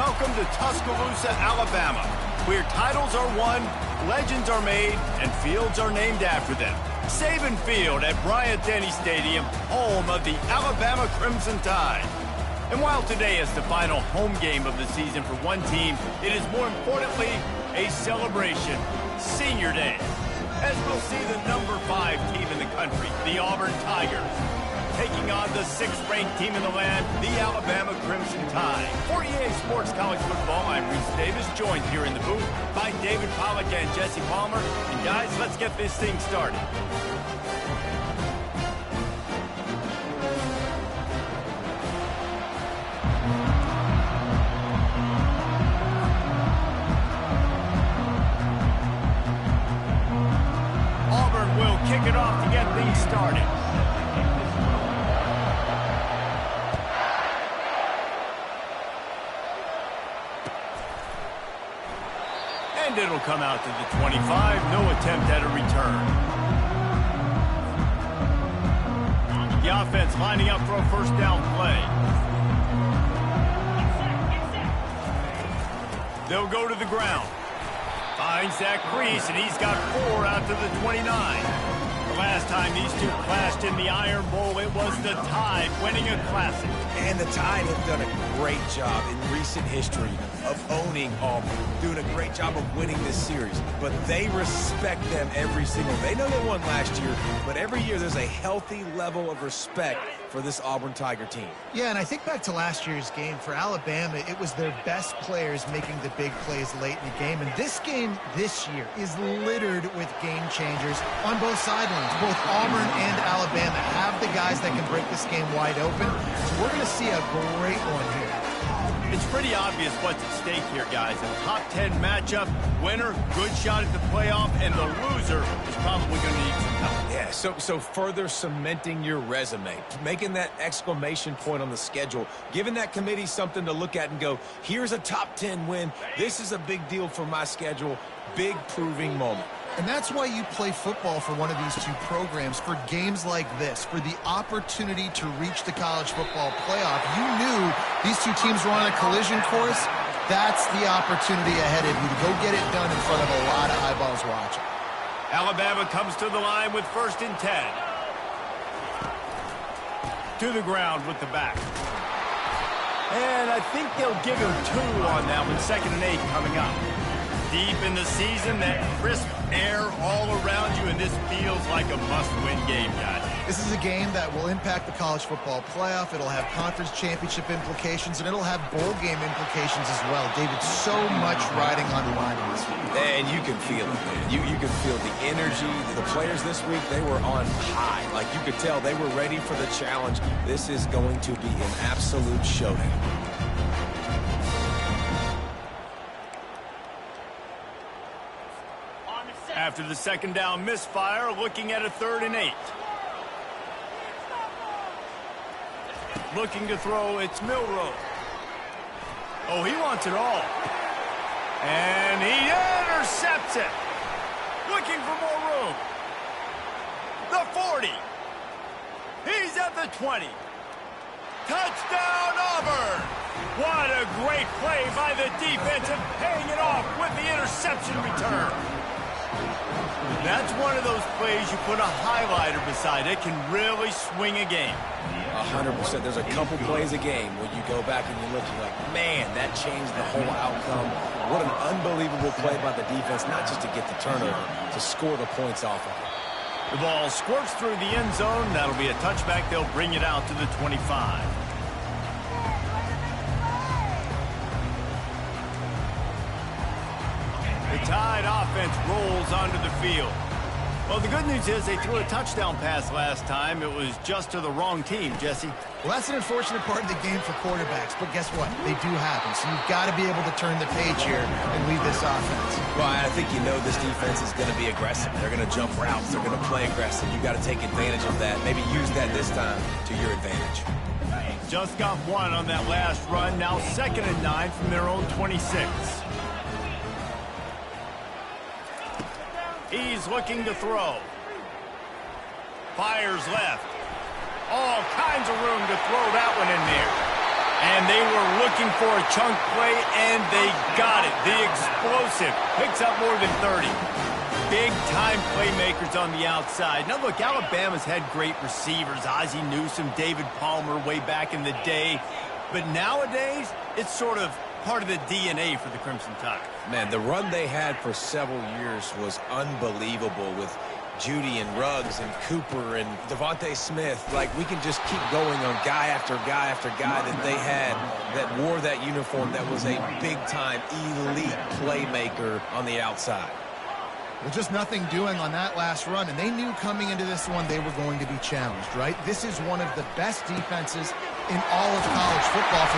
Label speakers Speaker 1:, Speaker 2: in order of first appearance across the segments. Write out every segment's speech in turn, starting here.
Speaker 1: Welcome to Tuscaloosa, Alabama, where titles are won, legends are made, and fields are named after them. Saban Field at Bryant-Denny Stadium, home of the Alabama Crimson Tide. And while today is the final home game of the season for one team, it is more importantly a celebration, Senior Day, as we'll see the number 5 team in the country, the Auburn Tigers, taking on the 6th-ranked team in the land, the Alabama Crimson Tide. For EA Sports College Football, I'm Reese Davis, joined here in the booth by David Pollack and Jesse Palmer. And guys, let's get this thing started. Auburn will kick it off to get things started. And it'll come out to the 25. No attempt at a return. The offense lining up for a first down play. They'll go to the ground. Finds that crease, and he's got 4 out to the 29. The last time these two clashed in the Iron Bowl, it was the Tide winning a classic.
Speaker 2: And the Tide have done a great job in recent history of owning Auburn, doing a great job of winning this series. But they respect them every single day. They know they won last year, but every year there's a healthy level of respect for this Auburn Tiger team.
Speaker 3: Yeah, and I think back to last year's game. For Alabama, it was their best players making the big plays late in the game. And this game this year is littered with game changers on both sidelines. Both Auburn and Alabama have the guys that can break this game wide open. So we're going to see a great one here.
Speaker 1: It's pretty obvious what's at stake here, guys. A top 10 matchup, winner, good shot at the playoff, and the loser is probably going to need some help.
Speaker 2: Yeah, so further cementing your resume, making that exclamation point on the schedule, giving that committee something to look at and go, here's a top 10 win. This is a big deal for my schedule. Big proving moment.
Speaker 3: And that's why you play football for one of these two programs, for games like this, for the opportunity to reach the college football playoff. You knew these two teams were on a collision course. That's the opportunity ahead of you to go get it done in front of a lot of eyeballs watching.
Speaker 1: Alabama comes to the line with 1st and 10. To the ground with the back. And I think they'll give him 2 on that one. 2nd and 8 coming up. Deep in the season, that crisp air all around you, and this feels like a must-win game, guys.
Speaker 3: This is a game that will impact the college football playoff. It'll have conference championship implications, and it'll have bowl game implications as well. David, so much riding on the line in this week.
Speaker 2: And you can feel it, man. You can feel the energy. The players this week, they were on high. Like, you could tell they were ready for the challenge. This is going to be an absolute showdown.
Speaker 1: After the 2nd down misfire, looking at a 3rd and 8. Looking to throw, it's Milroe. Oh, he wants it all. And he intercepts it. Looking for more room. The 40. He's at the 20. Touchdown, Auburn. What a great play by the defense, and paying it off with the interception return. That's one of those plays you put a highlighter beside. It can really swing a game.
Speaker 2: 100%. There's a couple plays a game where you go back and you look and you're like, man, that changed the whole outcome. What an unbelievable play by the defense, not just to get the turnover, to score the points off of it.
Speaker 1: The ball squirts through the end zone. That'll be a touchback. They'll bring it out to the 25. The Tide offense rolls onto the field. Well, the good news is they threw a touchdown pass last time. It was just to the wrong team, Jesse.
Speaker 3: Well, that's an unfortunate part of the game for quarterbacks, but guess what? They do happen, so you've got to be able to turn the page here and lead this offense.
Speaker 2: Well, I think you know this defense is going to be aggressive. They're going to jump routes. They're going to play aggressive. You've got to take advantage of that. Maybe use that this time to your advantage.
Speaker 1: Just got 1 on that last run. Now 2nd and 9 from their own 26. He's looking to throw. Fires left. All kinds of room to throw that one in there. And they were looking for a chunk play, and they got it. The explosive picks up more than 30. Big-time playmakers on the outside. Now, look, Alabama's had great receivers. Ozzie Newsome, David Palmer way back in the day. But nowadays, it's sort of part of the DNA for the Crimson Tide.
Speaker 2: Man, the run they had for several years was unbelievable with Judy and Ruggs and Cooper and Devontae Smith. Like, we can just keep going on guy after guy after guy that they had that wore that uniform that was a big-time elite playmaker on the outside.
Speaker 3: Well, just nothing doing on that last run, and they knew coming into this one they were going to be challenged, right? This is one of the best defenses in all of college football.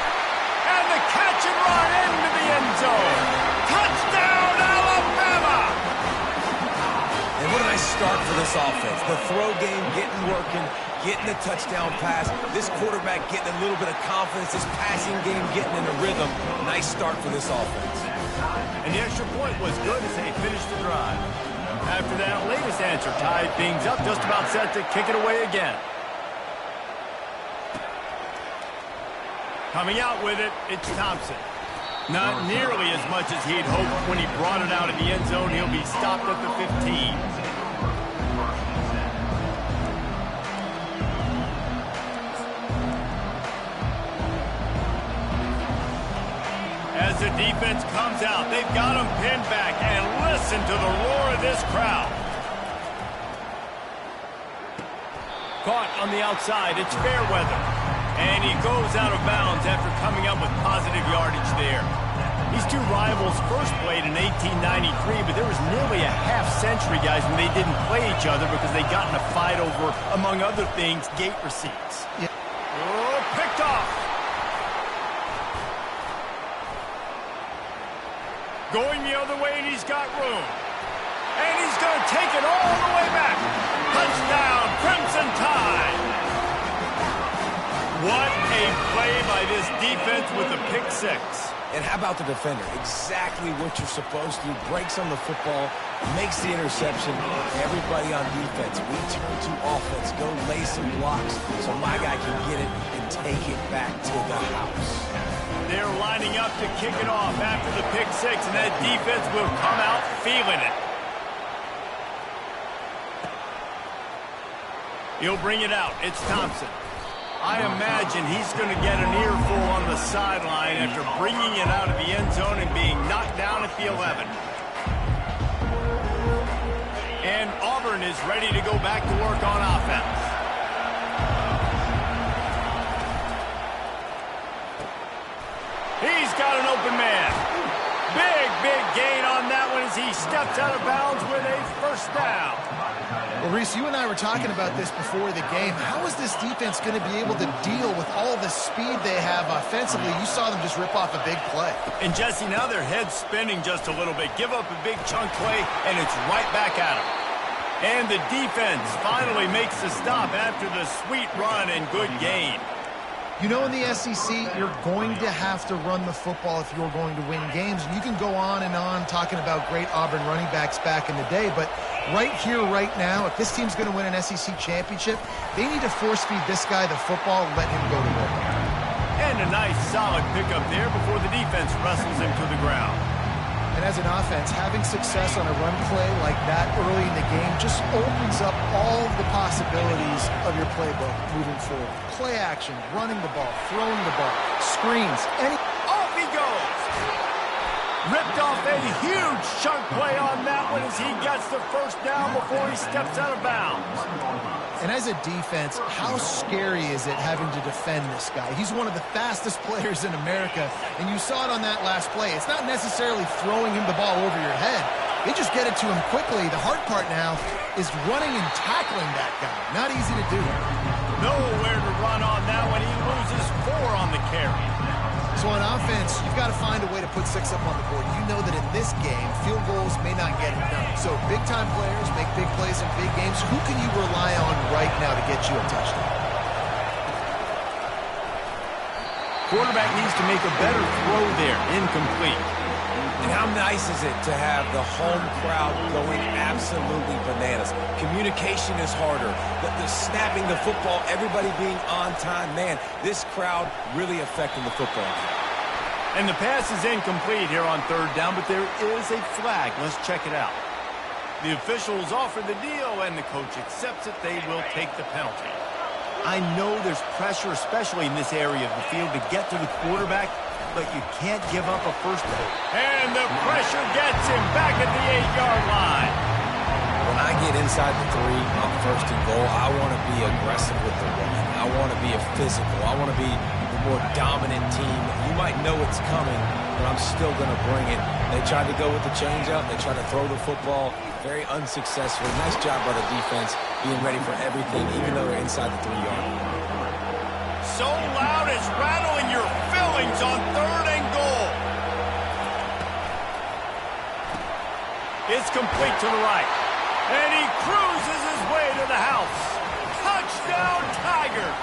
Speaker 1: And the catch and run into the end zone. Touchdown, Alabama!
Speaker 2: And what a nice start for this offense. The throw game getting working, getting the touchdown pass. This quarterback getting a little bit of confidence. This passing game getting in a rhythm. Nice start for this offense.
Speaker 1: And the extra point was good as they finished the drive. After that latest answer tied things up, just about set to kick it away again. Coming out with it, it's Thompson. Not nearly as much as he'd hoped when he brought it out of the end zone. He'll be stopped at the 15. As the defense comes out, they've got him pinned back, and listen to the roar of this crowd. Caught on the outside, it's Fairweather. And he goes out of bounds after coming up with positive yardage there. These two rivals first played in 1893, but there was nearly a half-century, guys, when they didn't play each other because they got in a fight over, among other things, gate receipts. Yeah. Oh, picked off. Going the other way, and he's got room. And he's going to take it all the way back. Touchdown, Crimson Tide. What a play by this defense with a pick six.
Speaker 2: And how about the defender? Exactly what you're supposed to do. Breaks on the football, makes the interception. Everybody on defense, we turn to offense. Go lay some blocks so my guy can get it and take it back to the house.
Speaker 1: They're lining up to kick it off after the pick six, and that defense will come out feeling it. He'll bring it out. It's Thompson. I imagine he's going to get an earful on the sideline after bringing it out of the end zone and being knocked down at the 11. And Auburn is ready to go back to work on offense. He's got an open man. Big gain on that one as he steps out of bounds with a first down.
Speaker 3: Well, Reese, you and I were talking about this before the game. How is this defense going to be able to deal with all the speed they have offensively? You saw them just rip off a big play.
Speaker 1: And, Jesse, now their head's spinning just a little bit. Give up a big chunk play, and it's right back at them. And the defense finally makes the stop after the sweet run and good gain.
Speaker 3: You know, in the SEC, you're going to have to run the football if you're going to win games. And you can go on and on talking about great Auburn running backs back in the day, but right here, right now, if this team's going to win an SEC championship, they need to force-feed this guy the football and let him go to work.
Speaker 1: And a nice, solid pickup there before the defense wrestles him to the ground.
Speaker 3: And as an offense, having success on a run play like that early in the game just opens up all the possibilities of your playbook moving forward. Play action, running the ball, throwing the ball, screens, any...
Speaker 1: Off he goes! Ripped off a huge chunk play on that one as he gets the first down before he steps out of bounds.
Speaker 3: And as a defense, how scary is it having to defend this guy? He's one of the fastest players in America, and you saw it on that last play. It's not necessarily throwing him the ball over your head. They just get it to him quickly. The hard part now is running and tackling that guy. Not easy to do.
Speaker 1: Nowhere to run on that one. He loses 4 on the carry.
Speaker 3: So on offense, you've got to find a way to put 6 up on the board. You know that in this game, field goals may not get it done. So big-time players make big plays in big games. Who can you rely on right now to get you a touchdown?
Speaker 1: Quarterback needs to make a better throw there. Incomplete.
Speaker 2: And how nice is it to have the home crowd going absolutely bananas? Communication is harder. The snapping the football, everybody being on time. Man, this crowd really affecting the football game.
Speaker 1: And the pass is incomplete here on third down, but there is a flag. Let's check it out. The officials offer the deal, and the coach accepts it. They will take the penalty. I know there's pressure, especially in this area of the field, to get to the quarterback, but you can't give up a first down. And the pressure gets him back at the 8-yard line.
Speaker 2: When I get inside the 3 on first and goal, I want to be aggressive with the run. I want to be a physical. I want to be the more dominant team. You might know it's coming, but I'm still going to bring it. They tried to go with the changeup. They tried to throw the football. Very unsuccessful. Nice job by the defense being ready for everything, even though they're inside the 3-yard line.
Speaker 1: So loud it's rattling your fillings on third and goal. It's complete to the right. And he cruises his way to the house. Touchdown, Tigers!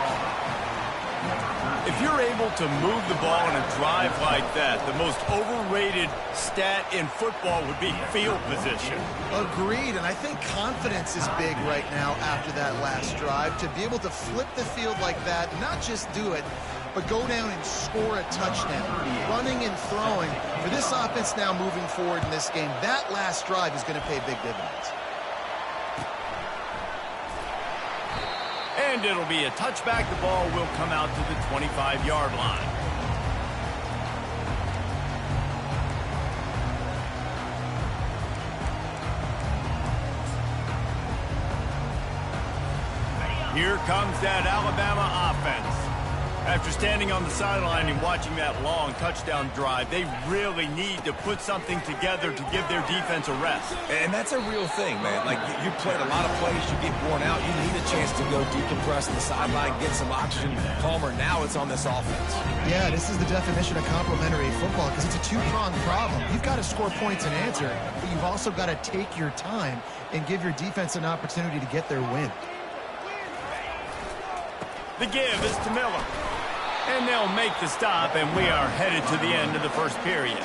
Speaker 1: If you're able to move the ball in a drive like that, the most overrated stat in football would be field position.
Speaker 3: Agreed, and I think confidence is big right now after that last drive. To be able to flip the field like that, not just do it, but go down and score a touchdown. Running and throwing. For this offense now moving forward in this game, that last drive is going to pay big dividends.
Speaker 1: And it'll be a touchback. The ball will come out to the 25-yard line. Here comes that Alabama offense. After standing on the sideline and watching that long touchdown drive, they really need to put something together to give their defense a rest.
Speaker 2: And that's a real thing, man. Like, you played a lot of plays, you get worn out, you need a chance to go decompress on the sideline, get some oxygen. Palmer, now it's on this offense.
Speaker 3: Yeah, this is the definition of complementary football because it's a two-pronged problem. You've got to score points and answer, but you've also got to take your time and give your defense an opportunity to get their win.
Speaker 1: The give is to Miller. And they'll make the stop, and we are headed to the end of the first period.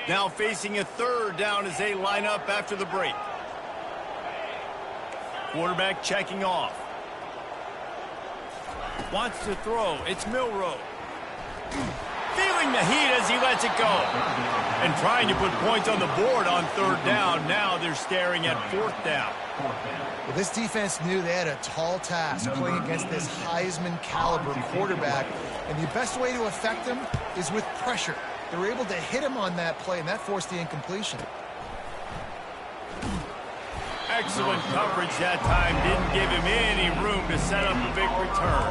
Speaker 1: Now facing a third down as they line up after the break. Quarterback checking off. Wants to throw. It's Milroe. Feeling the heat as he lets it go. And trying to put points on the board on third down. Now they're staring at fourth down.
Speaker 3: Well, this defense knew they had a tall task playing against this Heisman caliber quarterback. And the best way to affect him is with pressure. They were able to hit him on that play, and that forced the incompletion.
Speaker 1: Excellent coverage that time. Didn't give him any room to set up a big return.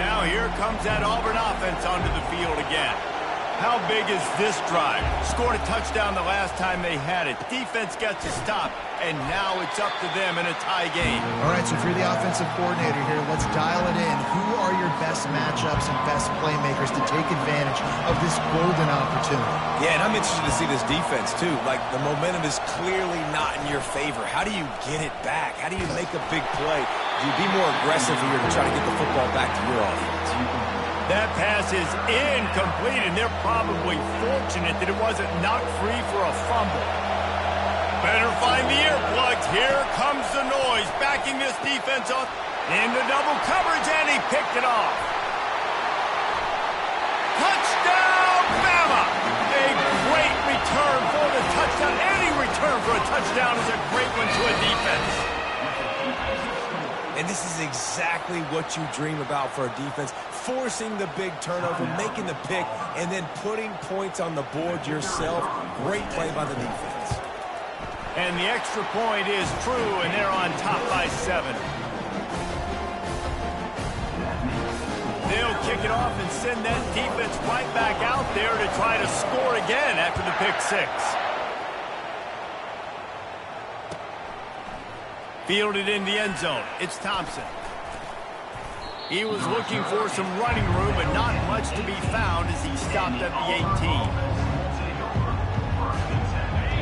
Speaker 1: Now here comes that Auburn offense onto the field again. How big is this drive? Scored a touchdown the last time they had it. Defense gets a stop, and now it's up to them in a tie game.
Speaker 3: All right, so if you're the offensive coordinator here, let's dial it in. Who are your best matchups and best playmakers to take advantage of this golden opportunity?
Speaker 2: Yeah, and I'm interested to see this defense, too. Like, the momentum is clearly not in your favor. How do you get it back? How do you make a big play? Do you be more aggressive here to try to get the football back to your offense?
Speaker 1: That pass is incomplete, and they're probably fortunate that it wasn't knocked free for a fumble. Better find the earplugs. Here comes the noise, backing this defense up into double coverage, and he picked it off. Touchdown, Bama! A great return for the touchdown. Any return for a touchdown is a great one to a defense.
Speaker 2: And this is exactly what you dream about for a defense. Forcing the big turnover, making the pick, and then putting points on the board yourself. Great play by the defense.
Speaker 1: And the extra point is true, and they're on top by 7. They'll kick it off and send that defense right back out there to try to score again after the pick six. Fielded in the end zone. It's Thompson. He was looking for some running room, but not much to be found as he stopped at the 18.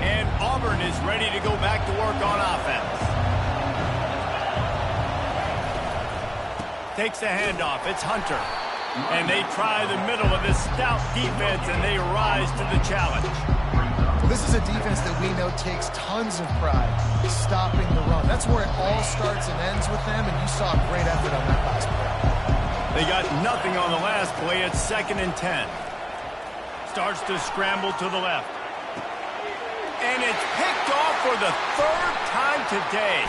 Speaker 1: And Auburn is ready to go back to work on offense. Takes the handoff. It's Hunter. And they try the middle of this stout defense, and they rise to the challenge.
Speaker 3: This is a defense that we know takes tons of pride stopping the run. That's where it all starts and ends with them, and you saw a great effort on that last play.
Speaker 1: They got nothing on the last play. It's 2nd and 10. Starts to scramble to the left. And it's picked off for the 3rd time today.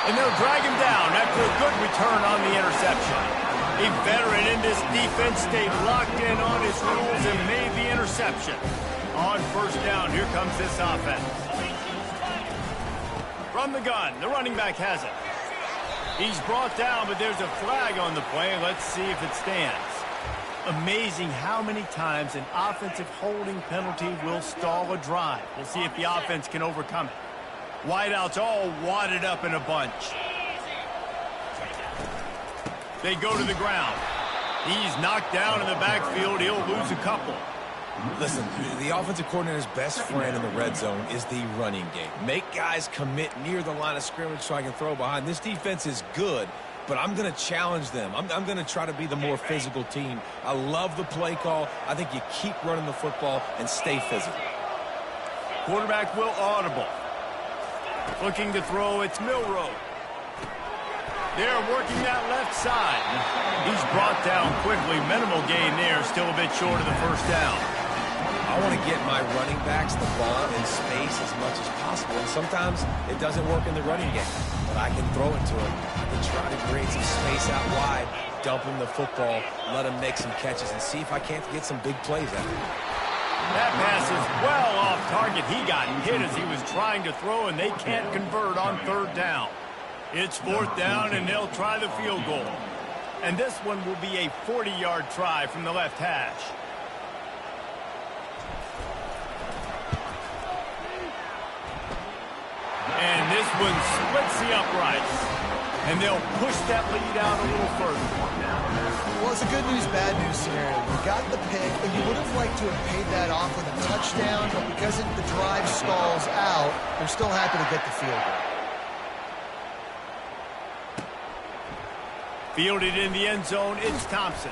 Speaker 1: And they'll drag him down after a good return on the interception. A veteran in this defense stayed locked in on his rules and made the interception. On 1st down, here comes this offense. From the gun, the running back has it. He's brought down, but there's a flag on the play. Let's see if it stands. Amazing how many times an offensive holding penalty will stall a drive. We'll see if the offense can overcome it. Wideouts all wadded up in a bunch. They go to the ground. He's knocked down in the backfield. He'll lose a couple.
Speaker 2: Listen, the offensive coordinator's best friend in the red zone is the running game. Make guys commit near the line of scrimmage so I can throw behind. This defense is good, but I'm going to challenge them. I'm going to try to be the more physical team. I love the play call. I think you keep running the football and stay physical.
Speaker 1: Quarterback will audible. Looking to throw, it's Milroe. They're working that left side. He's brought down quickly. Minimal gain there, still a bit short of the 1st down.
Speaker 2: I want to get my running backs the ball in space as much as possible. And sometimes it doesn't work in the running game, but I can throw it to him. I can try to create some space out wide, dump him the football, let him make some catches, and see if I can't get some big plays out of him.
Speaker 1: That pass is well off target. He got hit as he was trying to throw, and they can't convert on 3rd down. It's 4th down, and they'll try the field goal. And this one will be a 40-yard try from the left hash. And this one splits the uprights. And they'll push that lead out a little further.
Speaker 3: Well, it's a good news, bad news scenario. You got the pick, and you would have liked to have paid that off with a touchdown, but because the drive stalls out, they're still happy to get the field goal.
Speaker 1: Fielded in the end zone, it's Thompson.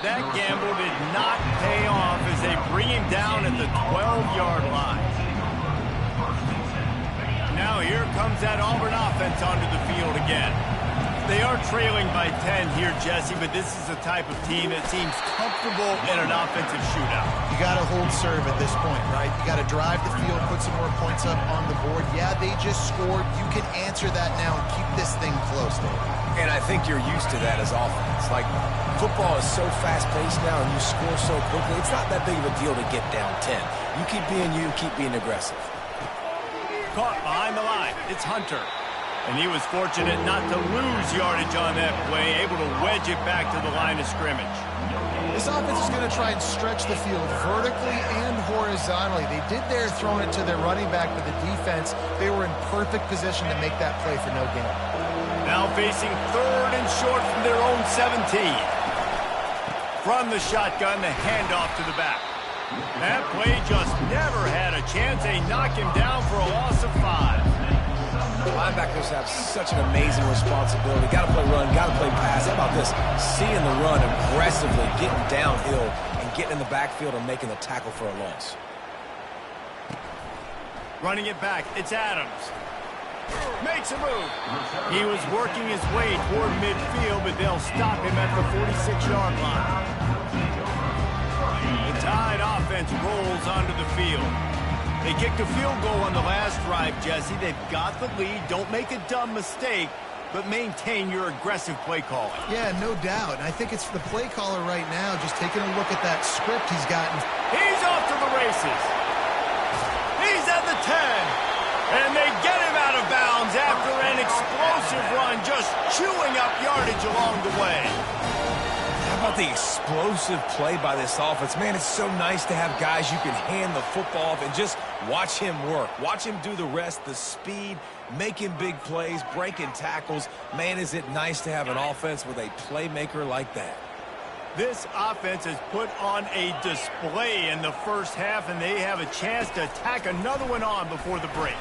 Speaker 1: That gamble did not pay off as they bring him down at the 12-yard line. Now here comes that Auburn offense onto the field again. They are trailing by 10 here, Jesse, but this is the type of team that seems comfortable in an offensive shootout.
Speaker 3: You got to hold serve at this point, right? You got to drive the field, put some more points up on the board. Yeah, they just scored. You can answer that now and keep this thing close, Dave.
Speaker 2: And I think you're used to that as offense. Like, football is so fast-paced now and you score so quickly, it's not that big of a deal to get down 10. You keep being you, keep being aggressive.
Speaker 1: Caught behind the line. It's Hunter. And he was fortunate not to lose yardage on that play, able to wedge it back to the line of scrimmage.
Speaker 3: This offense is going to try and stretch the field vertically and horizontally. They did their throwing it to their running back, but the defense, they were in perfect position to make that play for no gain.
Speaker 1: Now facing 3rd and short from their own 17. From the shotgun, the handoff to the back. That play just never had a chance. They knock him down for a loss of 5.
Speaker 2: Linebackers have such an amazing responsibility. Got to play run, got to play pass. How about this? Seeing the run aggressively, getting downhill, and getting in the backfield and making the tackle for a loss.
Speaker 1: Running it back, it's Adams. Makes a move. He was working his way toward midfield, but they'll stop him at the 46-yard line. The Tide offense rolls onto the field. They kicked a field goal on the last drive, Jesse. They've got the lead. Don't make a dumb mistake, but maintain your aggressive play calling. Yeah, no doubt. And I think it's the play caller right now just taking a look at that script he's gotten. He's off to the races. He's at the 10. And they get him out of bounds after an explosive run, just chewing up yardage along the way.
Speaker 2: about the explosive play by this offense? Man, it's so nice to have guys you can hand the football off and just watch him work. Watch him do the rest, the speed, making big plays, breaking tackles. Man, is it nice to have an offense with a playmaker like that.
Speaker 1: This offense has put on a display in the first half, and they have a chance to tack another one on before the break.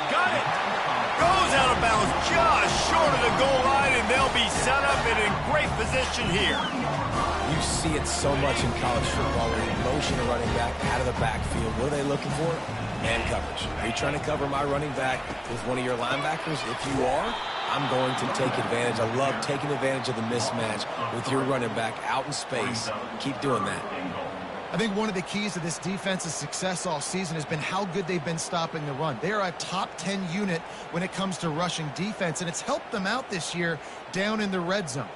Speaker 1: Got it. Goes out of bounds just short of the goal line, and they'll be set up and in great position here.
Speaker 2: You see it so much in college football where you motion a running back out of the backfield. What are they looking for? Man coverage. Are you trying to cover my running back with one of your linebackers? If you are, I'm going to take advantage. I love taking advantage of the mismatch with your running back out in space. Keep doing that.
Speaker 3: I think one of the keys to this defense's success all season has been how good they've been stopping the run. They are a top 10 unit when it comes to rushing defense, and it's helped them out this year down in the red zone.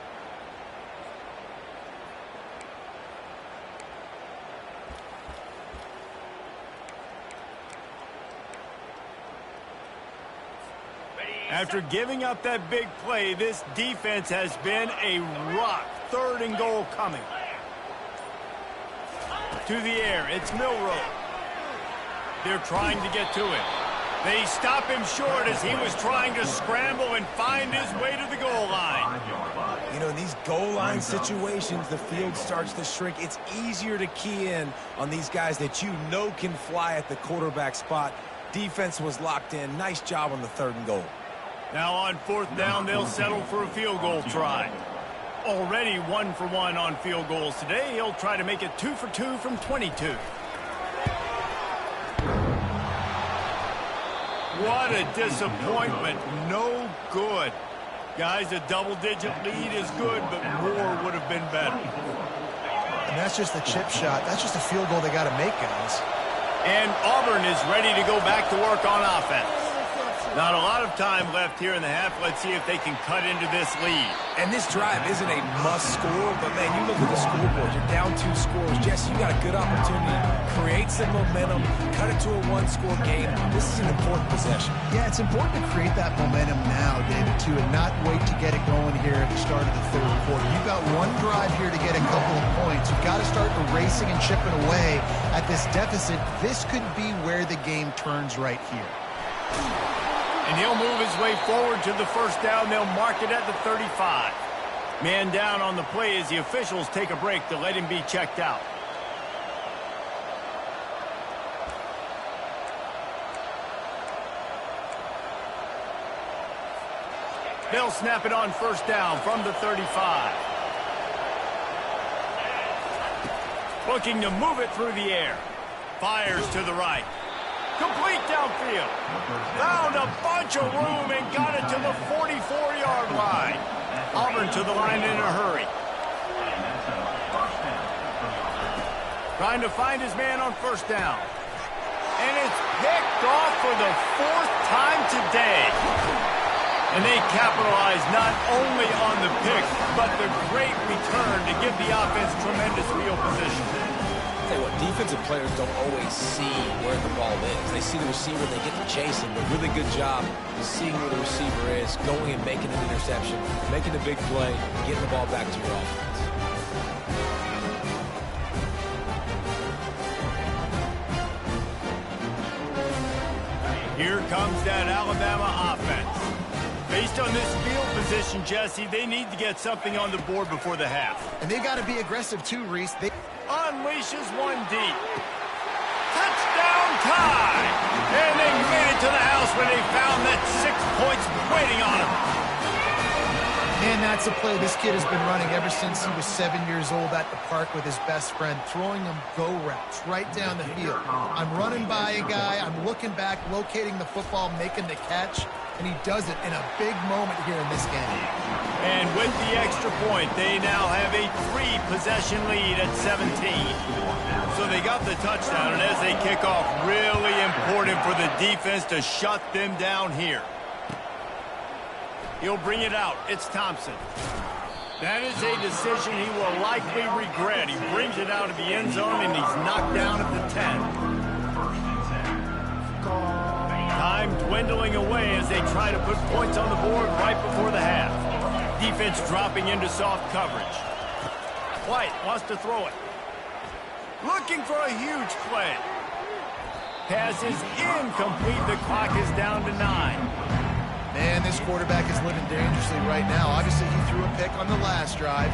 Speaker 1: After giving up that big play, this defense has been a rock. 3rd and goal coming. To the air, it's Milroe. They're trying to get to it. They stop him short as he was trying to scramble and find his way to the goal line.
Speaker 2: You know, in these goal line situations, the field starts to shrink. It's easier to key in on these guys that you know can fly at the quarterback spot. Defense was locked in. Nice job on the 3rd and goal.
Speaker 1: Now on 4th down, they'll settle for a field goal try. Already 1 for 1 on field goals today. He'll try to make it 2 for 2 from 22. What a disappointment. No good. Guys, a double-digit lead is good, but more would have been better.
Speaker 3: And that's just the chip shot. That's just a field goal they got to make, guys.
Speaker 1: And Auburn is ready to go back to work on offense. Not a lot of time left here in the half. Let's see if they can cut into this lead.
Speaker 2: And this drive isn't a must score, but man, you look at the scoreboard. You're down 2 scores. Jesse, you got a good opportunity to create some momentum, cut it to a 1-score game. This is an important possession.
Speaker 3: Yeah, it's important to create that momentum now, David, too, and not wait to get it going here at the start of the 3rd quarter. You've got one drive here to get a couple of points. You've got to start racing and chipping away at this deficit. This could be where the game turns right here.
Speaker 1: And he'll move his way forward to the 1st down. They'll mark it at the 35. Man down on the play as the officials take a break to let him be checked out. They'll snap it on 1st down from the 35. Looking to move it through the air. Fires to the right. Complete downfield. Found a bunch of room and got it to the 44-yard line. Auburn to the line in a hurry. Trying to find his man on 1st down. And it's picked off for the 4th time today. And they capitalize not only on the pick, but the great return to give the offense tremendous field position.
Speaker 2: Tell you what, defensive players don't always see where the ball is. They see the receiver, they get to chase him. But really good job of seeing where the receiver is, going and making an interception, making a big play, getting the ball back to your offense.
Speaker 1: Here comes that Alabama offense. Based on this field position, Jesse, they need to get something on the board before the half.
Speaker 3: And they got to be aggressive too, Reese.
Speaker 1: Unleashes one deep. Touchdown tie! And they made it to the house when they found that 6 points waiting on them.
Speaker 3: Man, that's a play this kid has been running ever since he was 7 years old at the park with his best friend, throwing him go routes right down the field. I'm running by a guy, I'm looking back, locating the football, making the catch, and he does it in a big moment here in this game.
Speaker 1: And with the extra point, they now have a 3-possession lead at 17. So they got the touchdown, and as they kick off, really important for the defense to shut them down here. He'll bring it out. It's Thompson. That is a decision he will likely regret. He brings it out of the end zone, and he's knocked down at the 10. Time dwindling away as they try to put points on the board right before the half. Defense dropping into soft coverage. White wants to throw it. Looking for a huge play. Pass is incomplete. The clock is down to 9.
Speaker 3: Man, this quarterback is living dangerously right now. Obviously, he threw a pick on the last drive.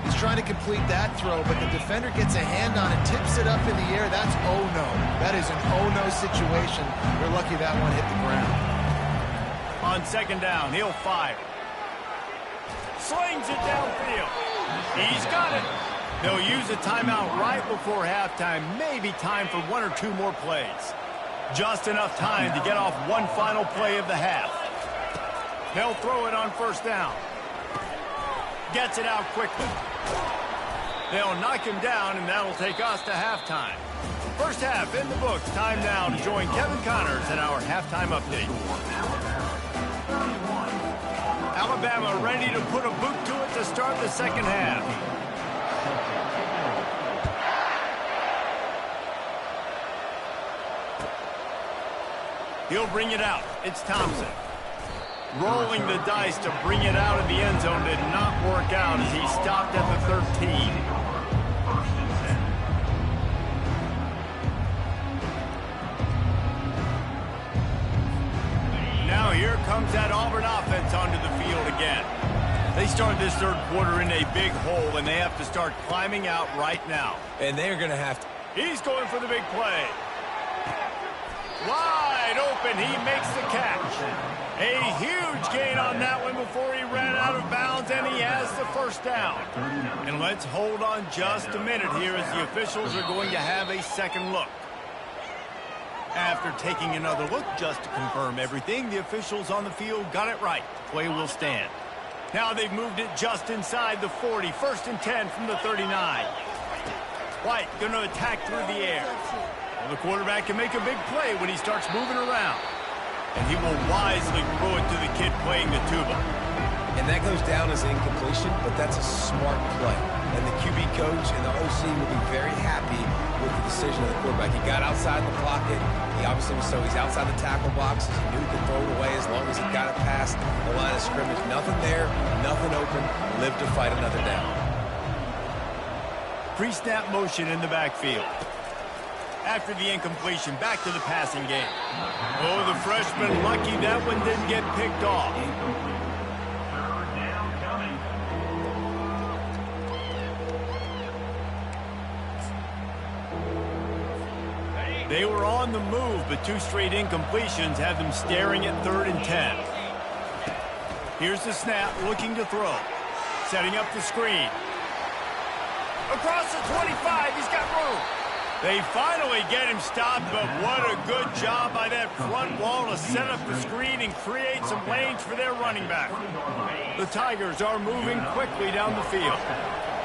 Speaker 3: He's trying to complete that throw, but the defender gets a hand on it, tips it up in the air. That's oh-no. That is an oh-no situation. We're lucky that one hit the ground.
Speaker 1: On second down, he'll fire. Slings it downfield. He's got it. They'll use a timeout right before halftime. Maybe time for 1 or 2 more plays. Just enough time to get off one final play of the half. They'll throw it on first down. Gets it out quickly. They'll knock him down, and that'll take us to halftime. First half in the books. Time now to join Kevin Connors in our halftime update. Alabama ready to put a boot to it to start the second half. He'll bring it out. It's Thompson. Rolling the dice to bring it out of the end zone did not work out as he stopped at the 13. Now here comes that Auburn offense onto the field again. They start this third quarter in a big hole, and they have to start climbing out right now.
Speaker 2: And they're going to have to.
Speaker 1: He's going for the big play. Wide open, he makes the catch. A huge gain on that one before he ran out of bounds, and he has the first down. And let's hold on just a minute here as the officials are going to have a second look. After taking another look just to confirm everything, the officials on the field got it right. The play will stand. Now they've moved it just inside the 40. 1st and 10 from the 39. White going to attack through the air. Well, the quarterback can make a big play when he starts moving around. And he will wisely throw it to the kid playing the tuba.
Speaker 2: And that goes down as an incompletion, but that's a smart play. And the QB coach and the OC will be very happy with the decision of the quarterback. He got outside the pocket. He obviously was he's outside the tackle boxes. He knew he could throw it away as long as he got it past the line of scrimmage. Nothing there, nothing open. Live to fight another down.
Speaker 1: Pre-snap motion in the backfield. After the incompletion, back to the passing game. Oh, the freshman lucky that one didn't get picked off. They were on the move, but 2 straight incompletions have them staring at 3rd and 10. Here's the snap, looking to throw. Setting up the screen. Across the 25, he's got room. They finally get him stopped, but what a good job by that front wall to set up the screen and create some lanes for their running back. The Tigers are moving quickly down the field.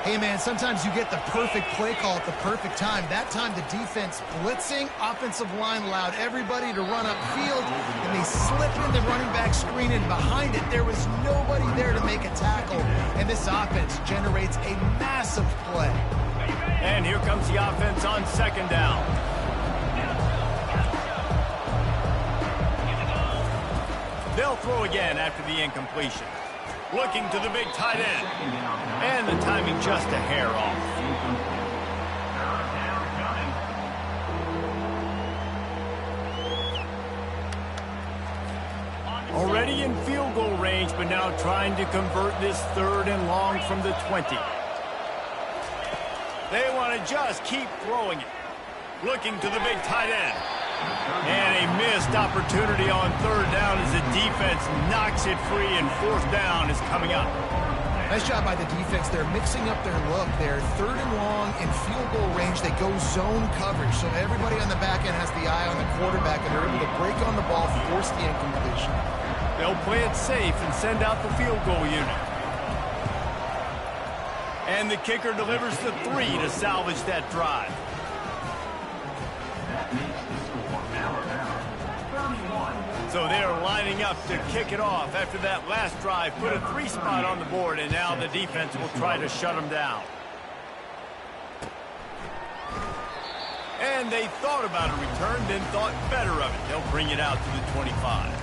Speaker 3: Hey, man, sometimes you get the perfect play call at the perfect time. That time the defense blitzing, offensive line allowed everybody to run upfield, and they slip in the running back screen, and behind it there was nobody there to make a tackle, and this offense generates a massive play.
Speaker 1: And here comes the offense on second down. They'll throw again after the incompletion. Looking to the big tight end. And the timing just a hair off. Already in field goal range, but now trying to convert this 3rd and long from the 20. They want to just keep throwing it. Looking to the big tight end. And a missed opportunity on 3rd down as the defense knocks it free, and 4th down is coming up.
Speaker 3: Nice job by the defense. They're mixing up their look. They're 3rd and long in field goal range. They go zone coverage, so everybody on the back end has the eye on the quarterback, and they're able to break on the ball, force the incompletion.
Speaker 1: They'll play it safe and send out the field goal unit. And the kicker delivers the 3 to salvage that drive. So they're lining up to kick it off after that last drive. Put a 3 spot on the board, and now the defense will try to shut them down. And they thought about a return, then thought better of it. They'll bring it out to the 25.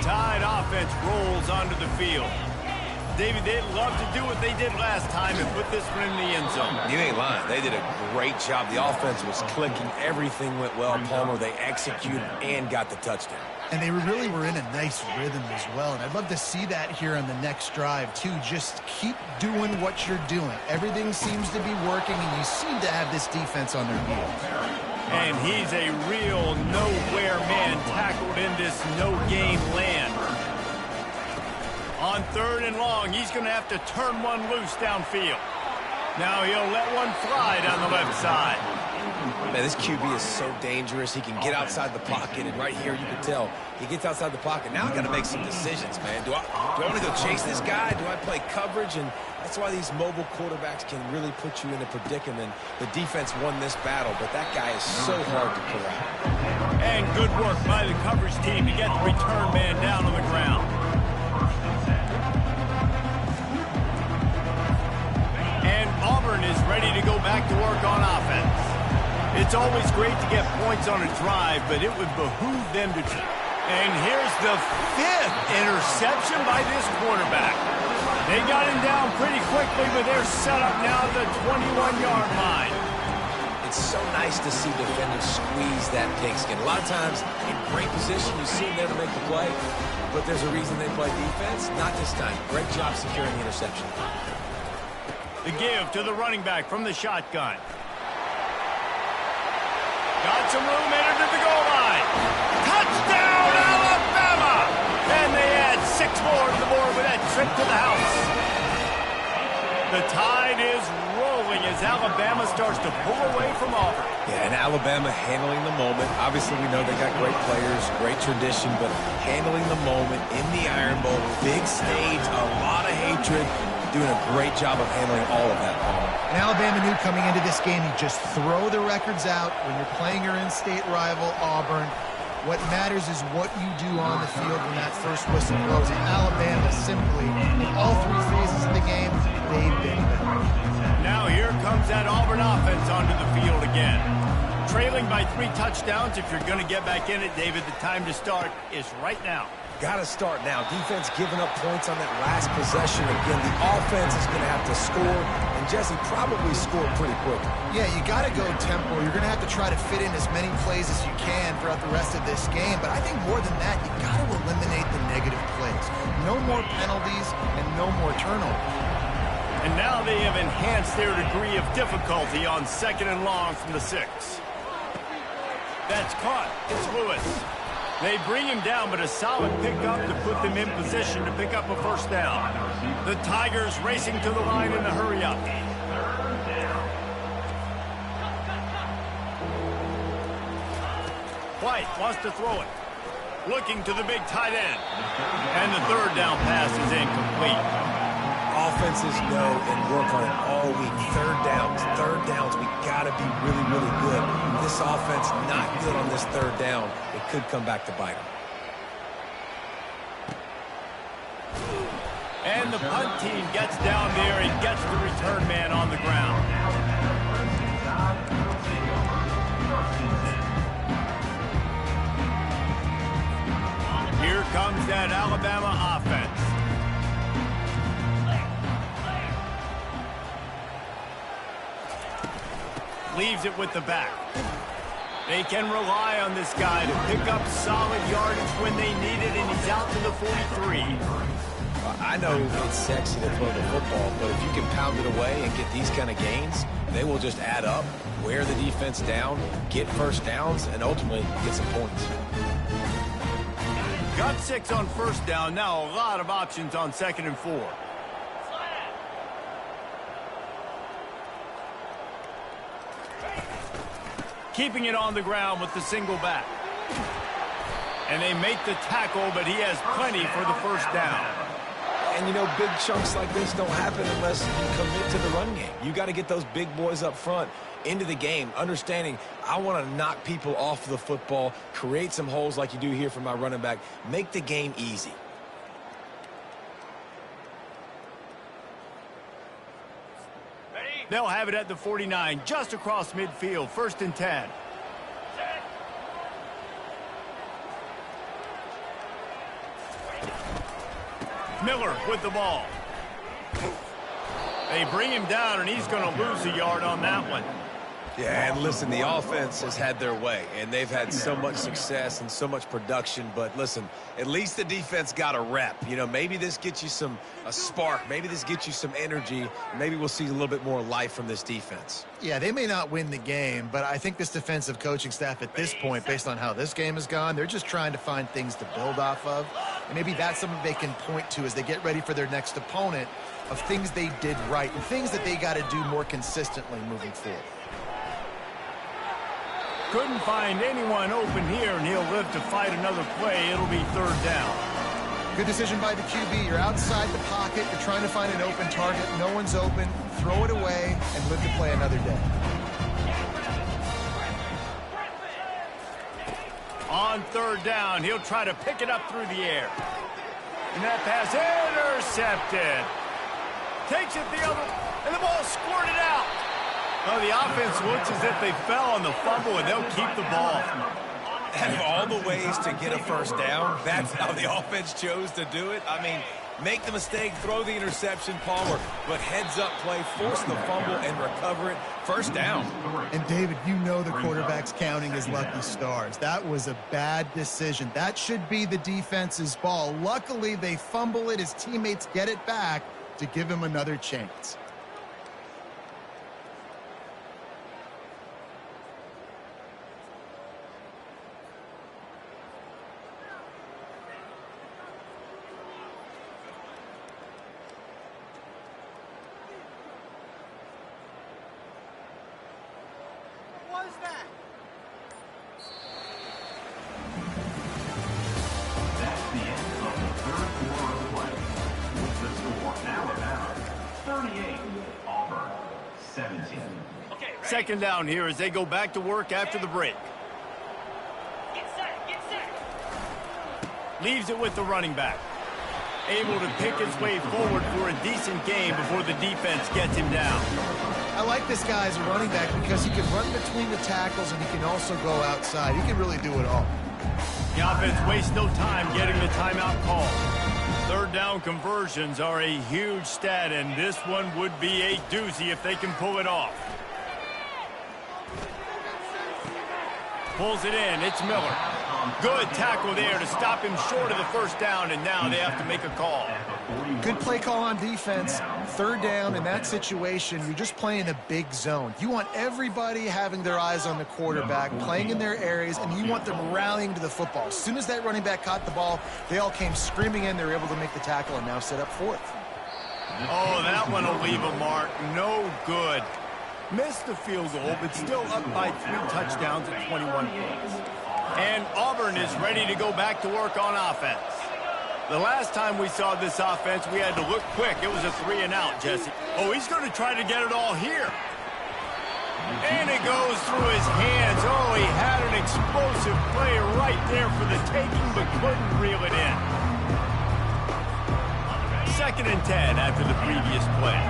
Speaker 1: Tide offense rolls onto the field. David, they'd love to do what they did last time and put this one in the end zone.
Speaker 2: You ain't lying. They did a great job. The offense was clicking. Everything went well, Palmer. They executed and got the touchdown.
Speaker 3: And they really were in a nice rhythm as well. And I'd love to see that here on the next drive, too. Just keep doing what you're doing. Everything seems to be working, and you seem to have this defense on their heels.
Speaker 1: And he's a real nowhere man tackled in this no-game land. On 3rd and long, he's going to have to turn one loose downfield. Now he'll let one fly down the left side.
Speaker 2: Man, this QB is so dangerous. He can get outside the pocket, and right here you can tell he gets outside the pocket. Now I got to make some decisions, man. Do I want to go chase this guy? Do I play coverage? And that's why these mobile quarterbacks can really put you in a predicament. The defense won this battle, but that guy is so hard to corral.
Speaker 1: And good work by the coverage team to get the return man down on the ground. And Auburn is ready to go back to work on offense. It's always great to get points on a drive, but it would behoove them to... And here's the 5th interception by this quarterback. They got him down pretty quickly, but they're set up now at the 21-yard line.
Speaker 2: It's so nice to see defenders squeeze that pigskin. A lot of times, in great position, you see them there to make the play, but there's a reason they play defense. Not this time. Great job securing the interception.
Speaker 1: The give to the running back from the shotgun. Got some room, entered to the goal line. Touchdown, Alabama! And they add 6 more to the board with that trip to the house. The Tide is rolling as Alabama starts to pull away from Auburn.
Speaker 2: Yeah, and Alabama handling the moment. Obviously, we know they got great players, great tradition, but handling the moment in the Iron Bowl, big stage, a lot of hatred. Doing a great job of handling all of that, Palmer.
Speaker 3: And Alabama knew coming into this game, you just throw the records out when you're playing your in-state rival, Auburn. What matters is what you do on the field when that first whistle blows. And Alabama simply, in all 3 phases of the game, they've been better.
Speaker 1: Now here comes that Auburn offense onto the field again. Trailing by 3 touchdowns, if you're going to get back in it, David, the time to start is right now.
Speaker 2: Got to start now. Defense giving up points on that last possession. Again, the offense is going to have to score, and Jesse probably scored pretty quick.
Speaker 3: Yeah, you got to go tempo. You're going to have to try to fit in as many plays as you can throughout the rest of this game, but I think more than that, you got to eliminate the negative plays. No more penalties and no more turnovers.
Speaker 1: And now they have enhanced their degree of difficulty on 2nd and long from the 6. That's caught. It's Lewis. They bring him down, but a solid pickup to put them in position to pick up a 1st down. The Tigers racing to the line in a hurry-up. White wants to throw it. Looking to the big tight end. And the 3rd down pass is incomplete.
Speaker 2: Offenses know and work on it all week. 3rd downs, we got to be really, really good. This offense not good on this 3rd down. It could come back to bite them.
Speaker 1: And the punt team gets down there and gets the return man on the ground. Here comes that Alabama offense. Leaves it with the back. They can rely on this guy to pick up solid yardage when they need it, and he's out to the 43.
Speaker 2: I know it's sexy to throw the football, but if you can pound it away and get these kind of gains, they will just add up, wear the defense down, get 1st downs, and ultimately get some points.
Speaker 1: Got 6 on 1st down. Now a lot of options on 2nd and 4. Keeping it on the ground with the single back. And they make the tackle, but he has plenty for the 1st down.
Speaker 2: And, you know, big chunks like this don't happen unless you commit to the run game. You got to get those big boys up front into the game, understanding I want to knock people off the football, create some holes like you do here for my running back, make the game easy.
Speaker 1: They'll have it at the 49, just across midfield, 1st and 10. Miller with the ball. They bring him down, and he's going to lose a yard on that one.
Speaker 2: Yeah, and listen, the offense has had their way, and they've had so much success and so much production. But listen, at least the defense got a rep. You know, maybe this gets you a spark. Maybe this gets you some energy. Maybe we'll see a little bit more life from this defense.
Speaker 3: Yeah, they may not win the game, but I think this defensive coaching staff at this point, based on how this game has gone, they're just trying to find things to build off of. And maybe that's something they can point to as they get ready for their next opponent, of things they did right and things that they got to do more consistently moving forward.
Speaker 1: Couldn't find anyone open here, and he'll live to fight another play. It'll be third down.
Speaker 3: Good decision by the QB. You're outside the pocket. You're trying to find an open target. No one's open. Throw it away and live to play another day.
Speaker 1: On third down, he'll try to pick it up through the air. And that pass intercepted. Takes it the other, and the ball squirted out. Well, the offense looks as if they fell on the fumble, and they'll keep the ball.
Speaker 2: Out of all the ways to get a first down, that's how the offense chose to do it. I mean, make the mistake, throw the interception, Palmer, but heads-up play, force the fumble, and recover it. First down.
Speaker 3: And, David, you know the quarterback's counting his lucky stars. That was a bad decision. That should be the defense's ball. Luckily, they fumble it. His teammates get it back to give him another chance.
Speaker 1: Second down here as they go back to work after the break.
Speaker 4: Get set.
Speaker 1: Leaves it with the running back. Able to pick his way forward for a decent gain before the defense gets him down.
Speaker 3: I like this guy as a running back because he can run between the tackles and he can also go outside. He can really do it all.
Speaker 1: The offense wastes no time getting the timeout call. Third down conversions are a huge stat, and this one would be a doozy if they can pull it off. Pulls it in. It's Miller. Good tackle there to stop him short of the first down, and now they have to make a call.
Speaker 3: Good play call on defense. Third down in that situation, you're just playing a big zone. You want everybody having their eyes on the quarterback, playing in their areas, and you want them rallying to the football. As soon as that running back caught the ball, they all came screaming in. They were able to make the tackle and now set up fourth.
Speaker 1: Oh, that one will leave a mark. No good. Missed the field goal, but still up by 3 touchdowns at 21 points. And Auburn is ready to go back to work on offense. The last time we saw this offense, we had to look quick. It was a 3-and-out, Jesse. Oh, he's going to try to get it all here. And it goes through his hands. Oh, he had an explosive play right there for the taking, but couldn't reel it in. 2nd and 10 after the previous play.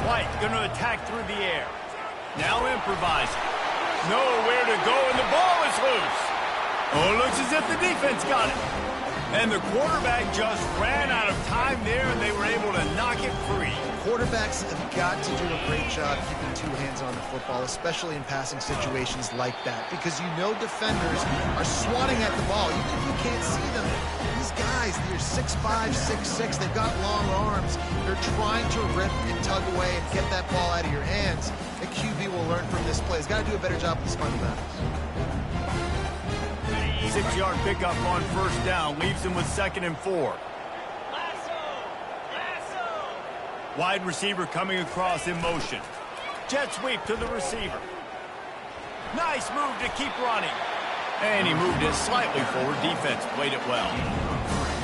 Speaker 1: White going to attack through the air. Now improvising. Nowhere to go, and the ball is loose. Oh, it looks as if the defense got it. And the quarterback just ran out of time there, and they were able to knock it free.
Speaker 3: Quarterbacks have got to do a great job keeping 2 hands on the football, especially in passing situations like that, because you know defenders are swatting at the ball. Even if you can't see them, these guys, they're 6'5", 6'6", they've got long arms. They're trying to rip and tug away and get that ball out of your hands. The QB will learn from this play. He's got to do a better job with his fundamentals.
Speaker 1: 6-yard pickup on first down leaves him with 2nd and 4. Wide receiver coming across in motion. Jet sweep to the receiver. Nice move to keep running. And he moved it slightly forward. Defense played it well.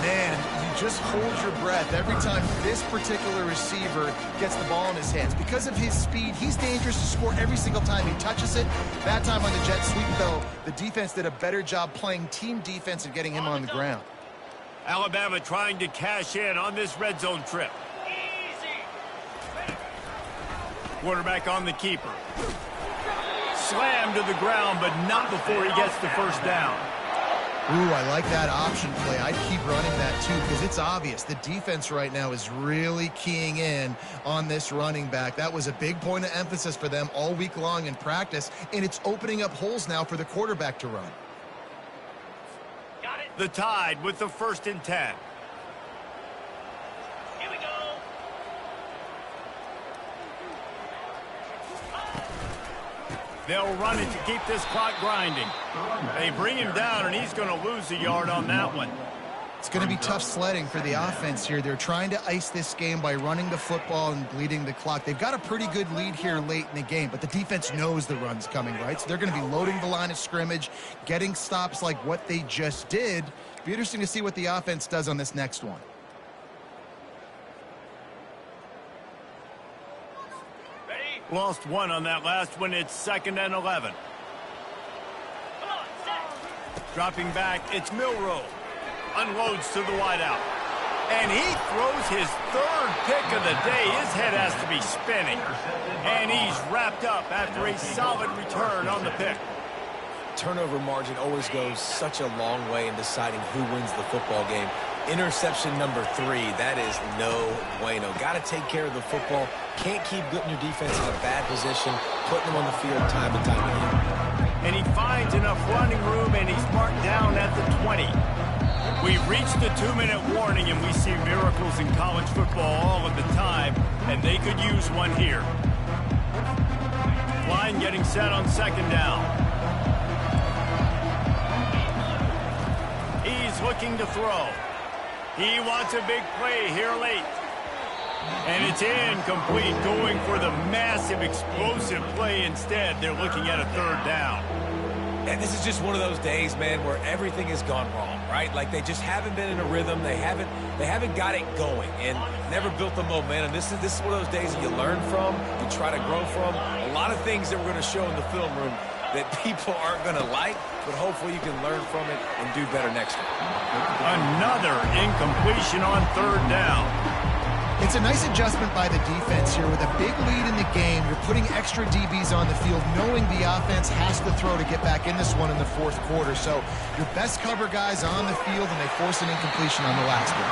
Speaker 3: Man, you just hold your breath every time this particular receiver gets the ball in his hands. Because of his speed, he's dangerous to score every single time he touches it. That time on the jet sweep, though, the defense did a better job playing team defense and getting him on the ground.
Speaker 1: Alabama trying to cash in on this red zone trip. Quarterback on the keeper. Slammed to the ground, but not before he gets the first down.
Speaker 3: Ooh, I like that option play. I'd keep running that too because it's obvious. The defense right now is really keying in on this running back. That was a big point of emphasis for them all week long in practice, and it's opening up holes now for the quarterback to run.
Speaker 4: Got it.
Speaker 1: The Tide with the 1st and 10.
Speaker 4: Here we go.
Speaker 1: They'll run it to keep this clock grinding. They bring him down, and he's going to lose a yard on that one.
Speaker 3: It's going to be tough sledding for the offense here. They're trying to ice this game by running the football and bleeding the clock. They've got a pretty good lead here late in the game, but the defense knows the run's coming, right? So they're going to be loading the line of scrimmage, getting stops like what they just did. Be interesting to see what the offense does on this next one.
Speaker 1: Lost one on that last one. It's 2nd and 11.
Speaker 4: Come on, set.
Speaker 1: Dropping back, it's Milroe. Unloads to the wideout. And he throws his 3rd pick of the day. His head has to be spinning. And he's wrapped up after a solid return on the pick.
Speaker 2: Turnover margin always goes such a long way in deciding who wins the football game. Interception number 3, that is no bueno. Got to take care of the football. Can't keep putting your defense in a bad position, putting them on the field time and time again.
Speaker 1: And he finds enough running room, and he's marked down at the 20. We've reached the 2-minute warning, and we see miracles in college football all of the time, and they could use one here. Line getting set on 2nd down. He's looking to throw. He wants a big play here late. And it's incomplete, going for the massive explosive play instead. They're looking at a 3rd down.
Speaker 2: And this is just one of those days, man, where everything has gone wrong, right? Like they just haven't been in a rhythm. They haven't got it going and never built the momentum. This is one of those days that you learn from, you try to grow from. A lot of things that we're going to show in the film room that people aren't going to like, but hopefully you can learn from it and do better next time.
Speaker 1: Another incompletion on 3rd down.
Speaker 3: It's a nice adjustment by the defense here. With a big lead in the game, you're putting extra DBs on the field, knowing the offense has to throw to get back in this one in the 4th quarter. So your best cover guys on the field, and they force an incompletion on the last one.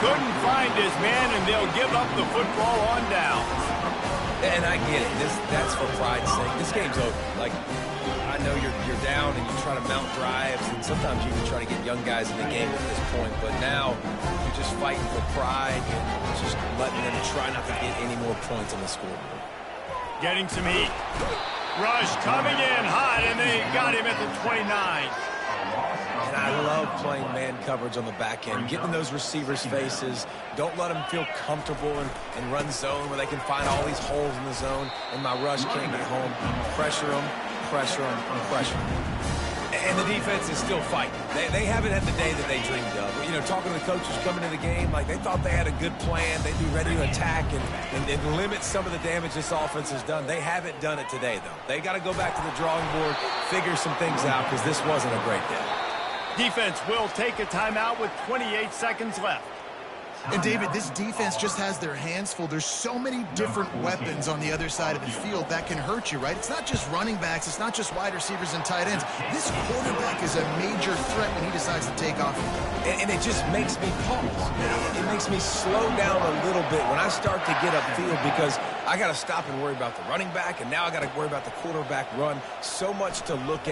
Speaker 1: Couldn't find his man, and they'll give up the football on down.
Speaker 2: And I get it. That's for pride's sake. This game's over. Like, I know you're down and you try to mount drives, and sometimes you even try to get young guys in the game at this point. But now you're just fighting for pride and just letting them try not to get any more points on the scoreboard.
Speaker 1: Getting some heat. Rush coming in hot, and they got him at the 29.
Speaker 2: And I love playing man coverage on the back end, getting in those receivers' faces. Don't let them feel comfortable and run zone where they can find all these holes in the zone, and my rush can't get home. Pressure them, pressure them, pressure them. And the defense is still fighting. They haven't had the day that they dreamed of. You know, talking to the coaches coming to the game, like they thought they had a good plan. They'd be ready to attack and limit some of the damage this offense has done. They haven't done it today, though. They got to go back to the drawing board, figure some things out, because this wasn't a great day.
Speaker 1: Defense will take a timeout with 28 seconds left.
Speaker 3: And, David, this defense just has their hands full. There's so many different weapons on the other side of the field that can hurt you, right? It's not just running backs. It's not just wide receivers and tight ends. This quarterback is a major threat when he decides to take off.
Speaker 2: And it just makes me pause. It makes me slow down a little bit when I start to get upfield, because I got to stop and worry about the running back, and now I got to worry about the quarterback run. So much to look at.